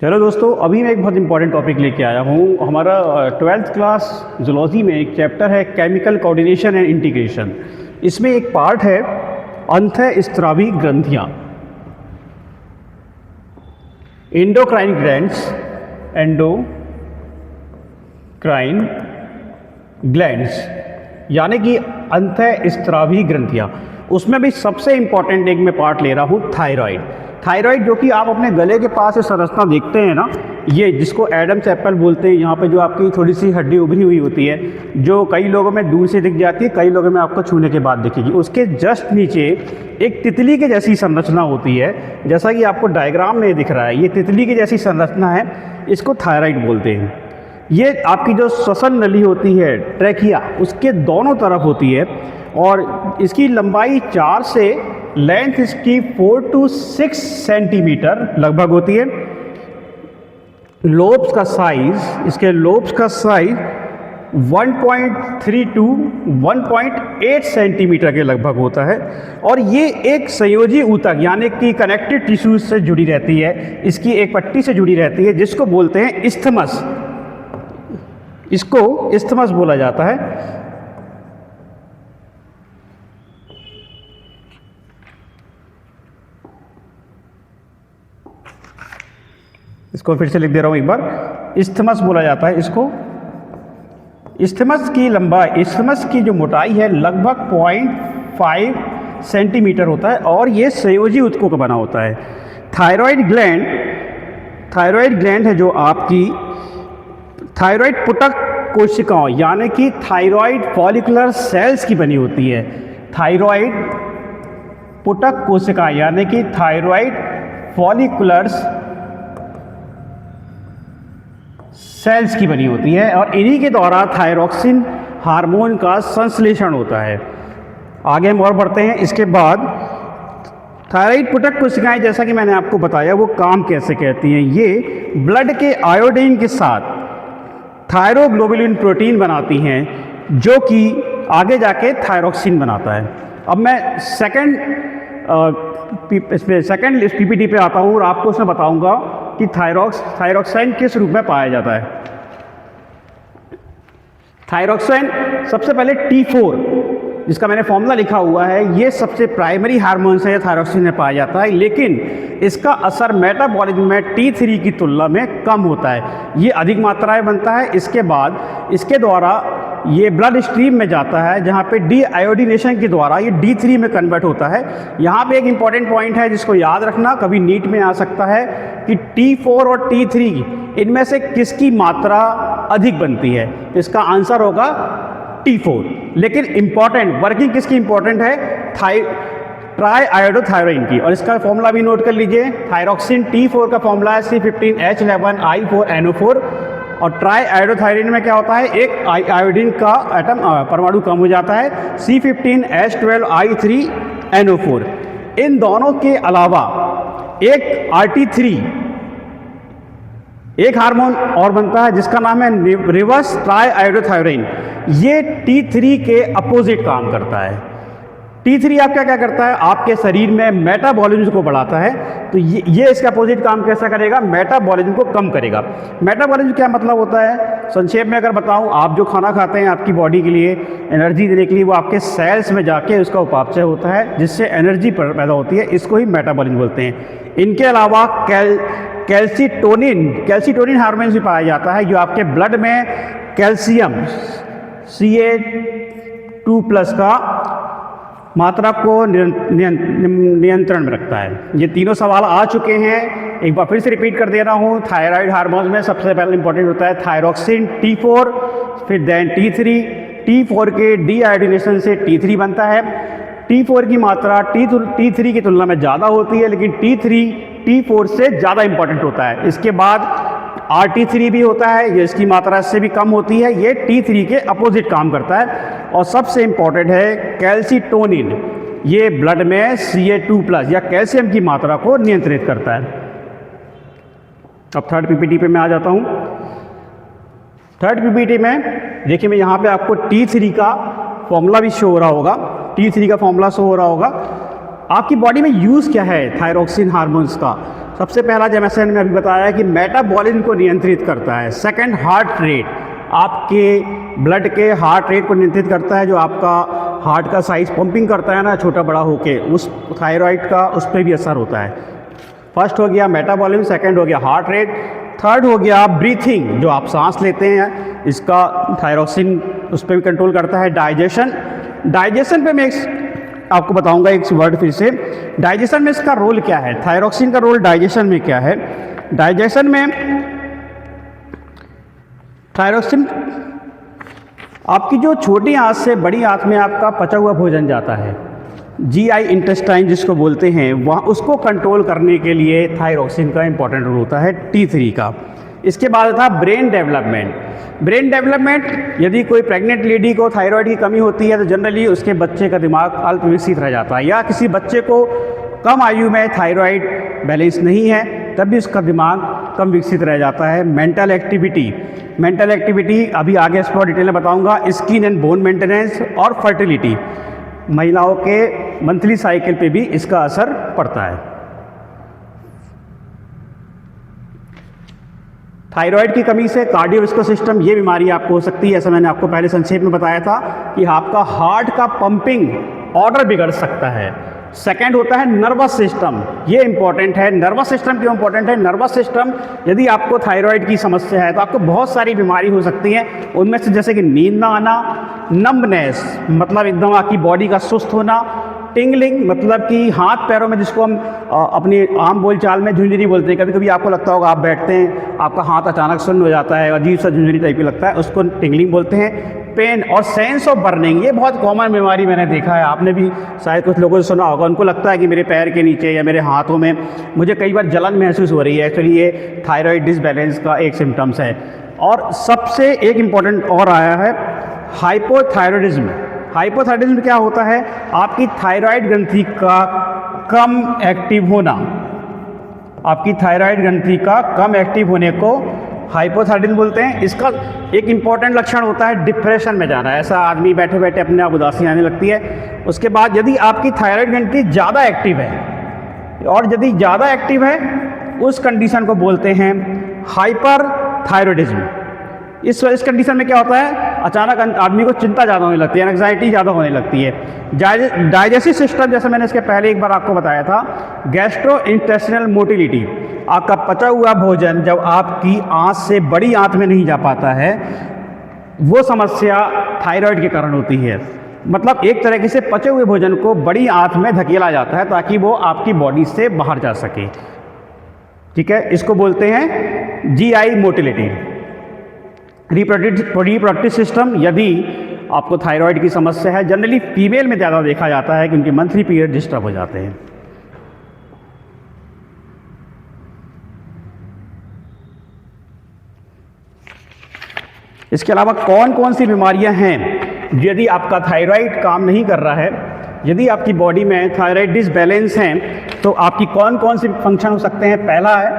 चलो दोस्तों, अभी मैं एक बहुत इंपॉर्टेंट टॉपिक लेके आया हूँ। हमारा 12th क्लास जूलॉजी में एक चैप्टर है केमिकल कोऑर्डिनेशन एंड इंटीग्रेशन। इसमें एक पार्ट है अंतःस्रावी ग्रंथियाँ, एंडोक्राइन ग्लैंड्स, एंडोक्राइन ग्लैंड्स यानी कि अंतःस्रावी ग्रंथियाँ। उसमें भी सबसे इंपॉर्टेंट एक मैं पार्ट ले रहा हूँ थायराइड। थायराइड जो कि आप अपने गले के पास से संरचना देखते हैं ना, ये जिसको एडम्स एप्पल बोलते हैं। यहाँ पे जो आपकी थोड़ी सी हड्डी उभरी हुई होती है, जो कई लोगों में दूर से दिख जाती है, कई लोगों में आपको छूने के बाद दिखेगी। उसके जस्ट नीचे एक तितली के जैसी संरचना होती है, जैसा कि आपको डायग्राम में दिख रहा है। ये तितली की जैसी संरचना है, इसको थायराइड बोलते हैं। ये आपकी जो श्वसन नली होती है, ट्रैकिया, उसके दोनों तरफ होती है और इसकी लंबाई 4 से लेंथ इसकी 4 to 6 सेंटीमीटर लगभग होती है। लोब्स का साइज, इसके लोब्स का साइज 1.3 to 1.8 सेंटीमीटर के लगभग होता है और ये एक संयोजी ऊतक यानी कि कनेक्टिव टिश्यूज से जुड़ी रहती है। इसकी एक पट्टी से जुड़ी रहती है जिसको बोलते हैं इस्थमस। इसको इस्थमस बोला जाता है। इसको फिर से लिख दे रहा हूं एक बार, इस्थमस बोला जाता है इसको। इस्थमस की लंबाई, इस्थमस की जो मोटाई है लगभग 0.5 सेंटीमीटर होता है और ये संयोजी ऊतकों का बना होता है। थायराइड ग्लैंड है जो आपकी थायराइड पुटक कोशिकाओं यानी कि थायराइड फॉलिकुलर सेल्स की बनी होती है। थायराइड पुटक कोशिकाएं यानी कि थायराइड फॉलिकुलर्स सेल्स की बनी होती है और इन्हीं के द्वारा थायरॉक्सिन हार्मोन का संश्लेषण होता है। आगे हम और बढ़ते हैं। इसके बाद थायराइड पुटक कोशिकाएं, जैसा कि मैंने आपको बताया, वो काम कैसे करती हैं। ये ब्लड के आयोडीन के साथ थायरोग्लोबुलिन प्रोटीन बनाती हैं जो कि आगे जाके थायरॉक्सिन बनाता है। अब मैं सेकंड पीपीटी पे आता हूँ और आपको उसमें बताऊंगा कि थायरॉक्साइन किस रूप में पाया जाता है। थायरॉक्साइन सबसे पहले T4, जिसका मैंने फॉर्मूला लिखा हुआ है, ये सबसे प्राइमरी हार्मोन है, थायरॉक्सिन में पाया जाता है, लेकिन इसका असर मेटाबॉलिज्म में T3 की तुलना में कम होता है। ये अधिक मात्रा में बनता है। इसके बाद इसके द्वारा ये ब्लड स्ट्रीम में जाता है जहाँ पे डी आयोडीनेशन के द्वारा ये D3 में कन्वर्ट होता है। यहाँ पे एक इंपॉर्टेंट पॉइंट है जिसको याद रखना, कभी नीट में आ सकता है कि T4 और T3 इनमें से किसकी मात्रा अधिक बनती है। इसका आंसर होगा T4। लेकिन इंपॉर्टेंट वर्किंग किसकी इंपॉर्टेंट है, ट्राई आयोडोथायरोइन की। और इसका फॉर्मूला भी नोट कर लीजिए। थायरॉक्सिन T4 का फॉर्मूला है C15H11I4NO4 और ट्राई आयोडोथायरोइन में क्या होता है, एक आयोडीन का एटम परमाणु कम हो जाता है, C15H12I3NO4। इन दोनों के अलावा एक RT3 एक हार्मोन और बनता है जिसका नाम है रिवर्स ट्राई आयोडोथायरोइन। ये T3 के अपोजिट काम करता है। T3 आपका क्या करता है, आपके शरीर में मेटाबॉलिज्म को बढ़ाता है, तो ये इसका अपोजिट काम कैसा करेगा, मेटाबॉलिज्म को कम करेगा। मेटाबॉलिज्म क्या मतलब होता है, संक्षेप में अगर बताऊं, आप जो खाना खाते हैं आपकी बॉडी के लिए एनर्जी देने के लिए, वो आपके सेल्स में जाके उसका उपापचय होता है जिससे एनर्जी पैदा होती है। इसको ही मेटाबॉलिज्म बोलते हैं। इनके अलावा कैल्सीटोनिन हार्मोन भी पाया जाता है जो आपके ब्लड में कैल्शियम Ca2+ का मात्रा को नियंत्रण में रखता है। ये तीनों सवाल आ चुके हैं, एक बार फिर से रिपीट कर दे रहा हूँ। थायराइड हार्मोन में सबसे पहले इंपॉर्टेंट होता है थायरॉक्सिन T4, फिर देन T3। T4 के डी आयोडीनेशन से T3 बनता है। T4 की मात्रा T3 की तुलना में ज़्यादा होती है, लेकिन T3 T4 से ज़्यादा इंपॉर्टेंट होता है। इसके बाद RT3 भी होता है, ये इसकी मात्रा इससे भी कम होती है, ये T3 के अपोजिट काम करता है। और सबसे इंपॉर्टेंट है कैल्सीटोनिन, ये ब्लड में Ca2+ या कैल्शियम की मात्रा को नियंत्रित करता है। अब थर्ड पीपीटी पे मैं आ जाता हूँ। थर्ड पीपीटी में देखिए, मैं यहाँ पे आपको T3 का फॉर्मूला भी शो हो रहा होगा, T3 का फॉर्मूला शो हो रहा होगा। आपकी बॉडी में यूज़ क्या है थायरोक्सिन हार्मोन्स का? सबसे पहला, जैसे मैंने अभी बताया कि मेटाबॉलिज्म को नियंत्रित करता है। सेकंड, हार्ट रेट, आपके ब्लड के हार्ट रेट को नियंत्रित करता है। जो आपका हार्ट का साइज़ पंपिंग करता है ना छोटा बड़ा होके, उस थायराइड का उस पर भी असर होता है। फर्स्ट हो गया मेटाबॉलिज्म, सेकंड हो गया हार्ट रेट, थर्ड हो गया ब्रीथिंग, जो आप सांस लेते हैं इसका थायरोक्सिन उस पर भी कंट्रोल करता है। डाइजेशन पे मैं आपको बताऊंगा एक वर्ड फिर से। डाइजेशन में इसका रोल क्या है, थायरोक्सिन का रोल डाइजेशन में क्या है? डाइजेशन में थायरोक्सिन आपकी जो छोटी आंत से बड़ी आंत में आपका पचा हुआ भोजन जाता है, जीआई इंटेस्टाइन जिसको बोलते हैं, वहाँ उसको कंट्रोल करने के लिए थायरोक्सिन का इंपॉर्टेंट रोल होता है, T3 का। इसके बाद था ब्रेन डेवलपमेंट। यदि कोई प्रेग्नेंट लेडी को थायराइड की कमी होती है तो जनरली उसके बच्चे का दिमाग अल्प विकसित रह जाता है, या किसी बच्चे को कम आयु में थायराइड बैलेंस नहीं है तब भी उसका दिमाग कम विकसित रह जाता है। मेंटल एक्टिविटी अभी आगे इस पर डिटेल में बताऊंगा। स्किन एंड बोन मेंटेनेंस और फर्टिलिटी, महिलाओं के मंथली साइकिल पे भी इसका असर पड़ता है। थायराइड की कमी से कार्डियोवास्कुलर सिस्टम, ये बीमारी आपको हो सकती है। ऐसा मैंने आपको पहले संक्षेप में बताया था कि आपका हार्ट का पंपिंग ऑर्डर बिगड़ सकता है। सेकंड होता है नर्वस सिस्टम, ये इंपॉर्टेंट है। नर्वस सिस्टम क्यों इंपॉर्टेंट है? नर्वस सिस्टम, यदि आपको थायराइड की समस्या है तो आपको बहुत सारी बीमारी हो सकती है। उनमें से जैसे कि नींद ना आना, नम्बनेस मतलब एकदम आपकी बॉडी का सुस्त होना, टिंगलिंग मतलब कि हाथ पैरों में, जिसको हम अपनी आम बोलचाल में झुंझुनी बोलते हैं। कभी कभी आपको लगता होगा आप बैठते हैं, आपका हाथ अचानक सुन्न हो जाता है, अजीब सा झुंझुनी टाइप की लगता है, उसको टिंगलिंग बोलते हैं। पेन और सेंस ऑफ बर्निंग, ये बहुत कॉमन बीमारी मैंने देखा है, आपने भी शायद कुछ लोगों से सुना होगा। उनको लगता है कि मेरे पैर के नीचे या मेरे हाथों में मुझे कई बार जलन महसूस हो रही है। एक्चुअली ये थायराइड डिसबैलेंस का एक सिम्टम्स है। और सबसे एक इम्पॉर्टेंट और आया है हाइपोथायरॉयडिज्म। हाइपोथायरॉयडिज्म क्या होता है? आपकी थायराइड ग्रंथि का कम एक्टिव होना। आपकी थायराइड ग्रंथि का कम एक्टिव होने को हाइपोथायरॉयडिज्म बोलते हैं। इसका एक इम्पॉर्टेंट लक्षण होता है डिप्रेशन में जाना। ऐसा आदमी बैठे बैठे अपने आप उदासी आने लगती है। उसके बाद यदि आपकी थायराइड ग्रंथि ज़्यादा एक्टिव है, और यदि ज़्यादा एक्टिव है उस कंडीशन को बोलते हैं हाइपर थायरॉयडिज्म। इस कंडीशन में क्या होता है? अचानक आदमी को चिंता ज़्यादा होने लगती है, एंग्जाइटी ज़्यादा होने लगती है। डाइजेस्टिव सिस्टम, जैसे मैंने इसके पहले एक बार आपको बताया था, गैस्ट्रो इंटेस्टिनल मोटिलिटी, आपका पचा हुआ भोजन जब आपकी आंत से बड़ी आंत में नहीं जा पाता है, वो समस्या थायराइड के कारण होती है। मतलब एक तरीके से पचे हुए भोजन को बड़ी आंत में धकेला जाता है ताकि वो आपकी बॉडी से बाहर जा सके। ठीक है, इसको बोलते हैं जीआई मोटिलिटी। रिप्रोडक्टिव सिस्टम, यदि आपको थायराइड की समस्या है, जनरली फीमेल में ज़्यादा देखा जाता है कि उनके मंथली पीरियड डिस्टर्ब हो जाते हैं। इसके अलावा कौन कौन सी बीमारियां हैं यदि आपका थायराइड काम नहीं कर रहा है? यदि आपकी बॉडी में थायराइड डिसबैलेंस है तो आपकी कौन कौन से फंक्शन हो सकते हैं? पहला है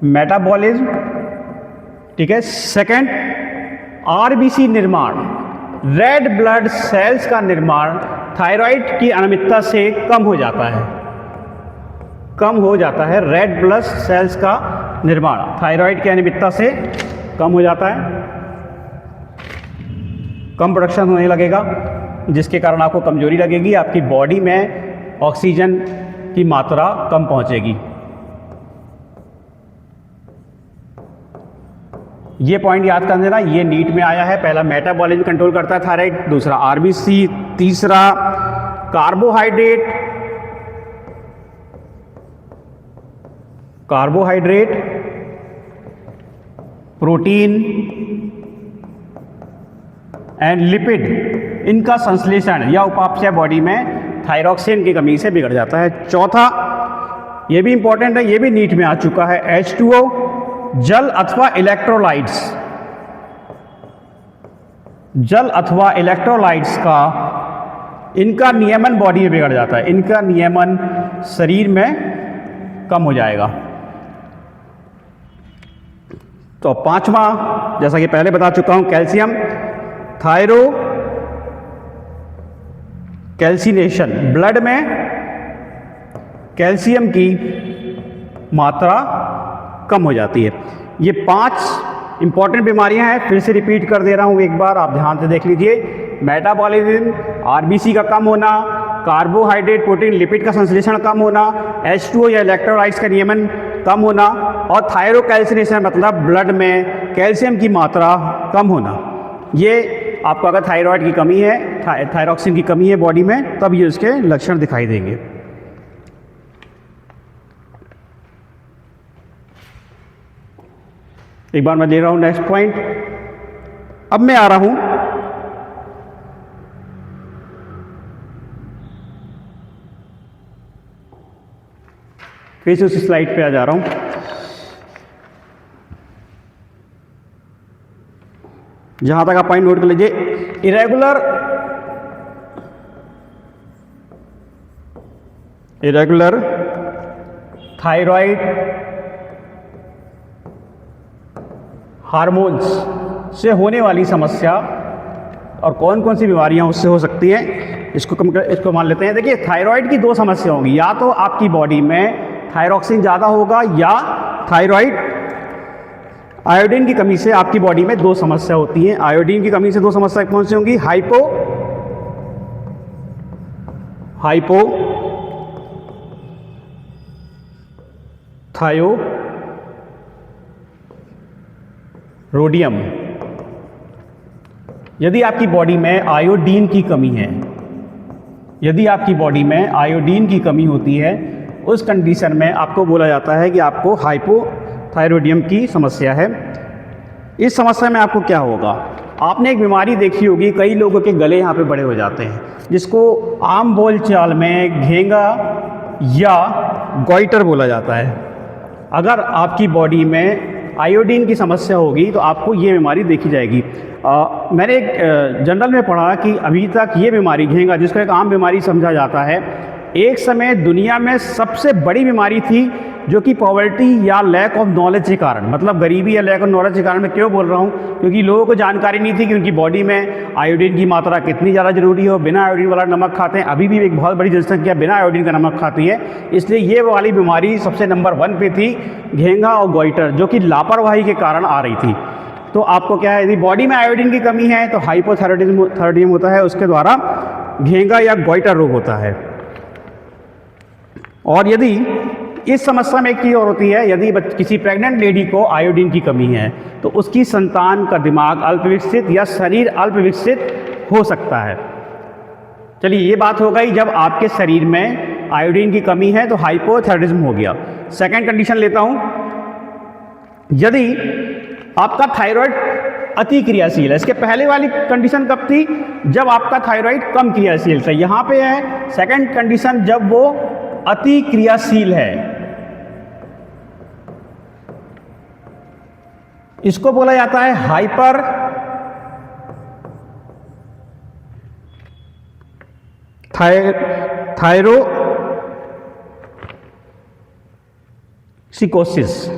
मेटाबॉलिज्म, ठीक है। सेकंड, आरबीसी निर्माण, रेड ब्लड सेल्स का निर्माण थायराइड की अनियमितता से कम हो जाता है। रेड ब्लड सेल्स का निर्माण थायराइड की अनियमितता से कम हो जाता है, कम प्रोडक्शन होने लगेगा, जिसके कारण आपको कमजोरी लगेगी, आपकी बॉडी में ऑक्सीजन की मात्रा कम पहुंचेगी। ये पॉइंट याद कर लेना, ये नीट में आया है। पहला मेटाबॉलिज्म कंट्रोल करता है थायराइड, दूसरा आरबीसी, तीसरा कार्बोहाइड्रेट, प्रोटीन एंड लिपिड, इनका संश्लेषण या उपापचय बॉडी में थायरोक्सिन की कमी से बिगड़ जाता है। चौथा, ये भी इंपॉर्टेंट है, ये भी नीट में आ चुका है, H2O, जल अथवा इलेक्ट्रोलाइट्स का इनका नियमन बॉडी में बिगड़ जाता है, इनका नियमन शरीर में कम हो जाएगा। तो पांचवा, जैसा कि पहले बता चुका हूं, कैल्शियम, कैल्सिनेशन, ब्लड में कैल्शियम की मात्रा कम हो जाती है। ये 5 इंपॉर्टेंट बीमारियां हैं, फिर से रिपीट कर दे रहा हूं एक बार, आप ध्यान से देख लीजिए। मेटाबॉलिज्म, आरबीसी का कम होना, कार्बोहाइड्रेट प्रोटीन लिपिड का संश्लेषण कम होना, H2O या इलेक्ट्रोलाइट्स का नियमन कम होना, और थायरोकैल्सिनेशन मतलब ब्लड में कैल्शियम की मात्रा कम होना। ये आपको अगर थायराइड की कमी है, थायरॉक्सिन की कमी है बॉडी में, तब ये उसके लक्षण दिखाई देंगे। एक बार मैं ले रहा हूं नेक्स्ट पॉइंट। अब मैं आ रहा हूं फिर से उस स्लाइड पे आ जा रहा हूं। जहां तक आप पॉइंट नोट कर लीजिए, इरेगुलर थायराइड हार्मोन्स से होने वाली समस्या और कौन कौन सी बीमारियां उससे हो सकती हैं, इसको मान लेते हैं। देखिए, थायराइड की 2 समस्या होंगी, या तो आपकी बॉडी में थायरॉक्सिन ज़्यादा होगा, या थायराइड आयोडीन की कमी से आपकी बॉडी में 2 समस्या होती हैं। आयोडीन की कमी से 2 समस्या कौन सी होंगी? हाइपोथायरोडियम। यदि आपकी बॉडी में आयोडीन की कमी है, यदि आपकी बॉडी में आयोडीन की कमी होती है, उस कंडीशन में आपको बोला जाता है कि आपको हाइपोथायरोडियम की समस्या है। इस समस्या में आपको क्या होगा? आपने एक बीमारी देखी होगी, कई लोगों के गले यहाँ पे बड़े हो जाते हैं, जिसको आम बोलचाल में घेंगा या गॉइटर बोला जाता है। अगर आपकी बॉडी में आयोडीन की समस्या होगी तो आपको ये बीमारी देखी जाएगी। मैंने एक जनरल में पढ़ा कि अभी तक ये बीमारी घेंगा, जिसको एक आम बीमारी समझा जाता है, एक समय दुनिया में सबसे बड़ी बीमारी थी, जो कि पॉवर्टी या लैक ऑफ नॉलेज के कारण, मतलब गरीबी या लैक ऑफ नॉलेज के कारण। मैं क्यों बोल रहा हूँ? क्योंकि लोगों को जानकारी नहीं थी कि उनकी बॉडी में आयोडीन की मात्रा कितनी ज़्यादा जरूरी है। बिना आयोडीन वाला नमक खाते हैं, अभी भी एक बहुत बड़ी जनसंख्या बिना आयोडीन का नमक खाती है, इसलिए ये वाली बीमारी सबसे नंबर 1 पे थी, घेंगा और गॉइटर, जो कि लापरवाही के कारण आ रही थी। तो आपको क्या है, यदि बॉडी में आयोडीन की कमी है तो हाइपोथायराइडिज्म होता है, उसके द्वारा घेंगा या गॉइटर रोग होता है। और यदि इस समस्या में एक चीज़ और होती है, यदि किसी प्रेग्नेंट लेडी को आयोडीन की कमी है तो उसकी संतान का दिमाग अल्पविकसित या शरीर अल्पविकसित हो सकता है। चलिए, ये बात हो गई जब आपके शरीर में आयोडीन की कमी है, तो हाइपोथायराइडिज्म हो गया। सेकंड कंडीशन लेता हूं, यदि आपका थायराइड अति क्रियाशील है। इसके पहले वाली कंडीशन कब थी? जब आपका थायराइड कम क्रियाशील था। यहाँ पे है सेकंड कंडीशन, जब वो अति क्रियाशील है। इसको बोला जाता है हाइपर थायरोसिकोसिस।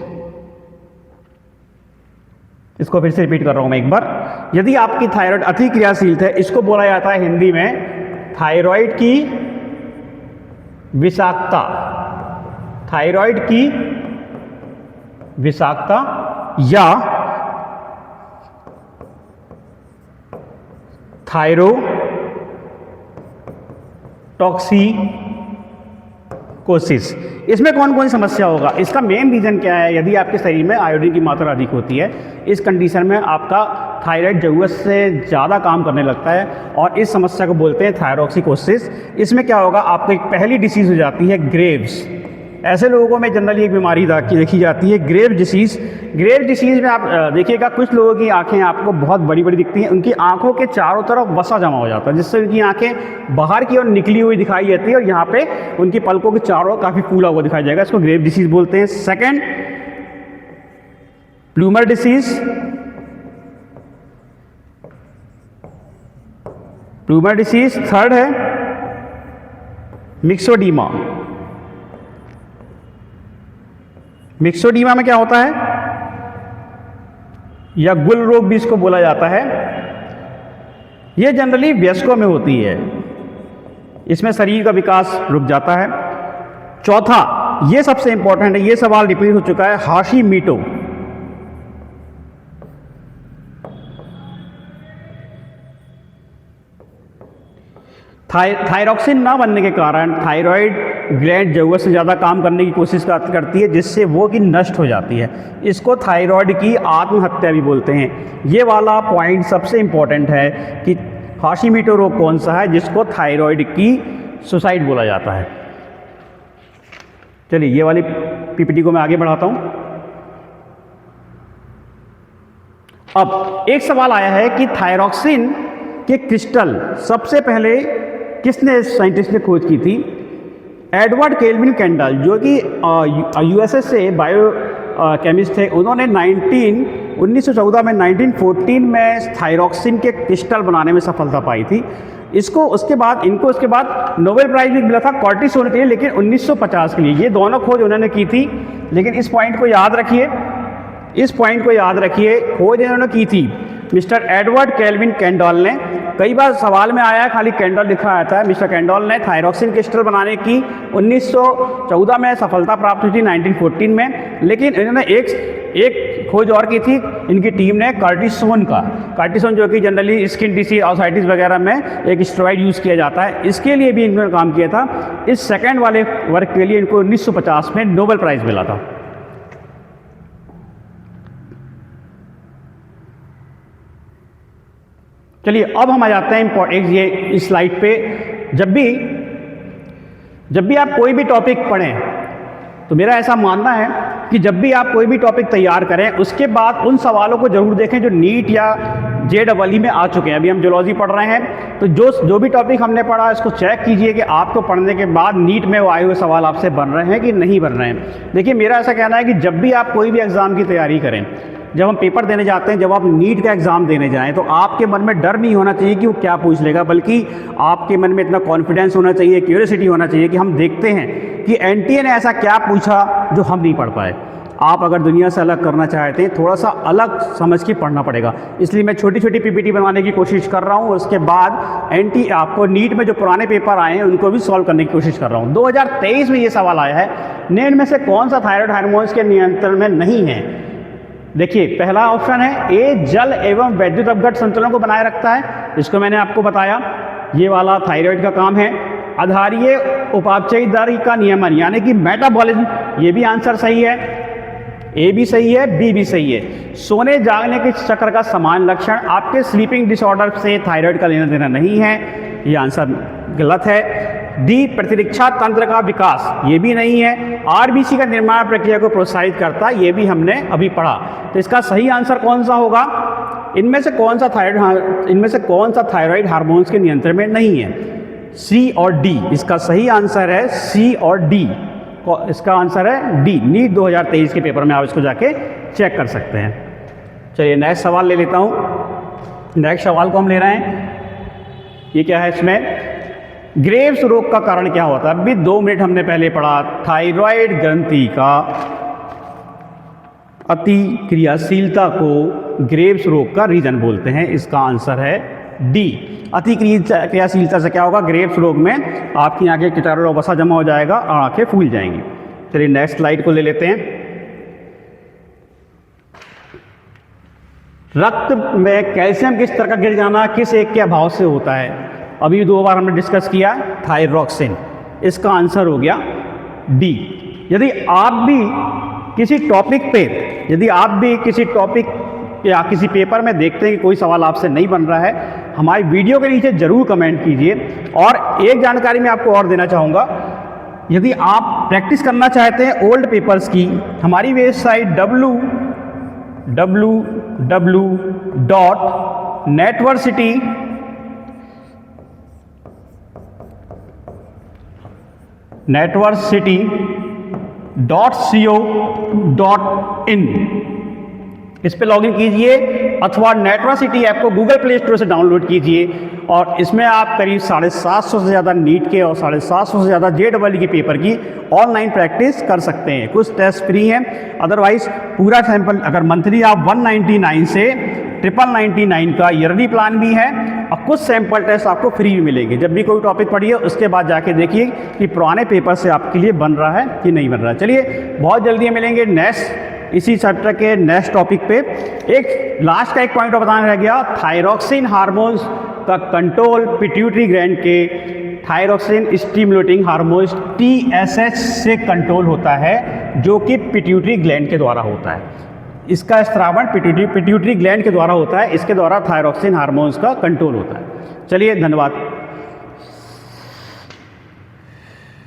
इसको फिर से रिपीट कर रहा हूं मैं एक बार। यदि आपकी थायराइड अति क्रियाशील है, इसको बोला जाता है हिंदी में थायराइड की विषाक्तता। थायराइड की विषाक्तता या थायरोटॉक्सिकोसिस। इसमें कौन कौन सी समस्या होगा? इसका मेन रीजन क्या है? यदि आपके शरीर में आयोडीन की मात्रा अधिक होती है, इस कंडीशन में आपका थायराइड जरूरत से ज़्यादा काम करने लगता है, और इस समस्या को बोलते हैं थायरोक्सिकोसिस। इसमें क्या होगा, आपको एक पहली डिसीज़ हो जाती है ग्रेव्स। ऐसे लोगों में जनरली एक बीमारी देखी जाती है, ग्रेव्स डिसीज़। ग्रेव्स डिसीज़ में आप देखिएगा, कुछ लोगों की आंखें आपको बहुत बड़ी बड़ी दिखती हैं, उनकी आंखों के चारों तरफ वसा जमा हो जाता है, जिससे उनकी आंखें बाहर की ओर निकली हुई दिखाई देती है, और यहाँ पे उनकी पलकों के चारों काफ़ी फूला हुआ दिखाई जाएगा। इसको ग्रेव्स डिसीज़ बोलते हैं। Second, Plummer disease. Plummer disease. Third है मिक्सोडीमा। मिक्सोडीमा में क्या होता है, या गुल रोग भी इसको बोला जाता है। यह जनरली वयस्कों में होती है। इसमें शरीर का विकास रुक जाता है। चौथा, ये सबसे इंपॉर्टेंट है, ये सवाल रिपीट हो चुका है, हाशिमीटो। थायरॉक्सिन ना बनने के कारण थायराइड ग्लैंड जरूरत से ज़्यादा काम करने की कोशिश करती है, जिससे वो कि नष्ट हो जाती है। इसको थायराइड की आत्महत्या भी बोलते हैं। ये वाला पॉइंट सबसे इम्पॉर्टेंट है कि हाशिमीटो रोग कौन सा है जिसको थायराइड की सुसाइड बोला जाता है। चलिए ये वाली पीपीटी को मैं आगे बढ़ाता हूँ। अब एक सवाल आया है कि थायरॉक्सिन के क्रिस्टल सबसे पहले किसने साइंटिस्ट ने खोज की थी? एडवर्ड केल्विन कैंडल, जो कि यूएसए से बायो केमिस्ट थे। उन्होंने 1914 में 1914 में थायरॉक्सिन के क्रिस्टल बनाने में सफलता पाई थी। इनको उसके बाद नोबेल प्राइज भी मिला था कॉर्टिसोन के लिए, लेकिन 1950 के लिए। ये दोनों खोज उन्होंने की थी। लेकिन इस पॉइंट को याद रखिए, खोज इन्होंने की थी मिस्टर एडवर्ड केल्विन कैंडल ने। कई बार सवाल में आया है, खाली कैंडल लिखा आता है। मिस्टर कैंडल ने थायरॉक्सिन क्रिस्टल बनाने की 1914 में सफलता प्राप्त हुई थी, 1914 में। लेकिन इन्होंने एक खोज और की थी इनकी टीम ने, कार्टिसोन जो कि जनरली स्किन डिसीज, ऑसाइटिस वगैरह में एक स्टेरॉइड यूज़ किया जाता है, इसके लिए भी इन्होंने काम किया था। इस सेकेंड वाले वर्क के लिए इनको 1950 में नोबेल प्राइज़ मिला था। चलिए अब हम आ जाते हैं ये इस स्लाइड पे। जब भी आप कोई भी टॉपिक पढ़ें, तो मेरा ऐसा मानना है कि जब भी आप कोई भी टॉपिक तैयार करें, उसके बाद उन सवालों को जरूर देखें जो नीट या JEE में आ चुके हैं। अभी हम जूलॉजी पढ़ रहे हैं, तो जो भी टॉपिक हमने पढ़ा इसको चेक कीजिए कि आपको पढ़ने के बाद नीट में वो आए हुए सवाल आपसे बन रहे हैं कि नहीं बन रहे हैं। देखिए मेरा ऐसा कहना है कि जब भी आप कोई भी एग्ज़ाम की तैयारी करें, जब हम पेपर देने जाते हैं, जब आप नीट का एग्ज़ाम देने जाएं, तो आपके मन में डर नहीं होना चाहिए कि वो क्या पूछ लेगा, बल्कि आपके मन में इतना कॉन्फिडेंस होना चाहिए, क्यूरियोसिटी होना चाहिए कि हम देखते हैं कि NTA ने ऐसा क्या पूछा जो हम नहीं पढ़ पाए। आप अगर दुनिया से अलग करना चाहते हैं, थोड़ा सा अलग समझ के पढ़ना पड़ेगा। इसलिए मैं छोटी छोटी PPT बनाने की कोशिश कर रहा हूँ। उसके बाद आपको नीट में जो पुराने पेपर आए हैं उनको भी सॉल्व करने की कोशिश कर रहा हूँ। 2023 में ये सवाल आया है, निम्न में से कौन सा थायराइड हार्मोन्स के नियंत्रण में नहीं है? देखिए पहला ऑप्शन है ए, जल एवं वैद्युत अपघट संतुलन को बनाए रखता है। इसको मैंने आपको बताया, ये वाला थायराइड का काम है। आधारीय उपापचयी दर का नियमन यानी कि मेटाबॉलिज्म, ये भी आंसर सही है। ए भी सही है, बी भी सही है। सोने जागने के चक्र का समान लक्षण, आपके स्लीपिंग डिसऑर्डर से थायराइड का लेना देना नहीं है, ये आंसर गलत है। डी, प्रतिरक्षा तंत्र का विकास, ये भी नहीं है। आरबीसी का निर्माण प्रक्रिया को प्रोत्साहित करता, ये भी हमने अभी पढ़ा। तो इसका सही आंसर कौन सा होगा? इनमें से कौन सा थायराइड हार्मोन्स के नियंत्रण में नहीं है? सी और डी। इसका सही आंसर है सी और डी। इसका आंसर है डी। नीट 2023 के पेपर में आप इसको जाके चेक कर सकते हैं। चलिए नेक्स्ट सवाल ले लेता हूँ। नेक्स्ट सवाल को हम ले रहे हैं, ये क्या है इसमें? ग्रेव्स रोग का कारण क्या होता है? अभी 2 मिनट हमने पहले पढ़ा, थायराइड ग्रंथि का अति क्रियाशीलता को ग्रेव्स रोग का रीजन बोलते हैं। इसका आंसर है डी। अति क्रियाशीलता से क्या होगा? ग्रेव्स रोग में आपकी आंखें कीटाणु और वसा जमा हो जाएगा और आंखें फूल जाएंगी। चलिए नेक्स्ट स्लाइड को ले लेते हैं। रक्त में कैल्शियम किस तरह का गिर जाना किस एक के अभाव से होता है? अभी 2 बार हमने डिस्कस किया, थायरॉक्सिन। इसका आंसर हो गया डी। यदि आप भी किसी टॉपिक या किसी पेपर में देखते हैं कि कोई सवाल आपसे नहीं बन रहा है, हमारी वीडियो के नीचे जरूर कमेंट कीजिए। और एक जानकारी मैं आपको और देना चाहूँगा, यदि आप प्रैक्टिस करना चाहते हैं ओल्ड पेपर्स की, हमारी वेबसाइट networkcity.co.in इस पे लॉगिन कीजिए, अथवा नेटवर्सिटी ऐप को गूगल प्ले स्टोर से डाउनलोड कीजिए। और इसमें आप करीब 750 से ज़्यादा नीट के और 750 से ज़्यादा JEE के पेपर की ऑनलाइन प्रैक्टिस कर सकते हैं। कुछ टेस्ट फ्री हैं, अदरवाइज पूरा सैंपल अगर मंथली आप 199 से 999 का ईयरली प्लान भी है और कुछ सैंपल टेस्ट आपको फ्री में मिलेंगे। जब भी कोई टॉपिक पढ़िए उसके बाद जाके देखिए कि पुराने पेपर से आपके लिए बन रहा है कि नहीं बन रहा है। चलिए बहुत जल्दी मिलेंगे नेक्स्ट इसी चैप्टर के नेक्स्ट टॉपिक पे। एक लास्ट का एक पॉइंट और बताना रह गया, थायरॉक्सिन हार्मोन्स का कंट्रोल पिट्यूटरी ग्लैंड के थायरॉक्सिन स्टिमुलेटिंग हार्मोन्स TSH से कंट्रोल होता है, जो कि पिट्यूटरी ग्लैंड के द्वारा होता है। इसका स्त्रावण पिट्यूटरी ग्लैंड के द्वारा होता है, इसके द्वारा थायरॉक्सिन हार्मोन्स का कंट्रोल होता है। चलिए धन्यवाद।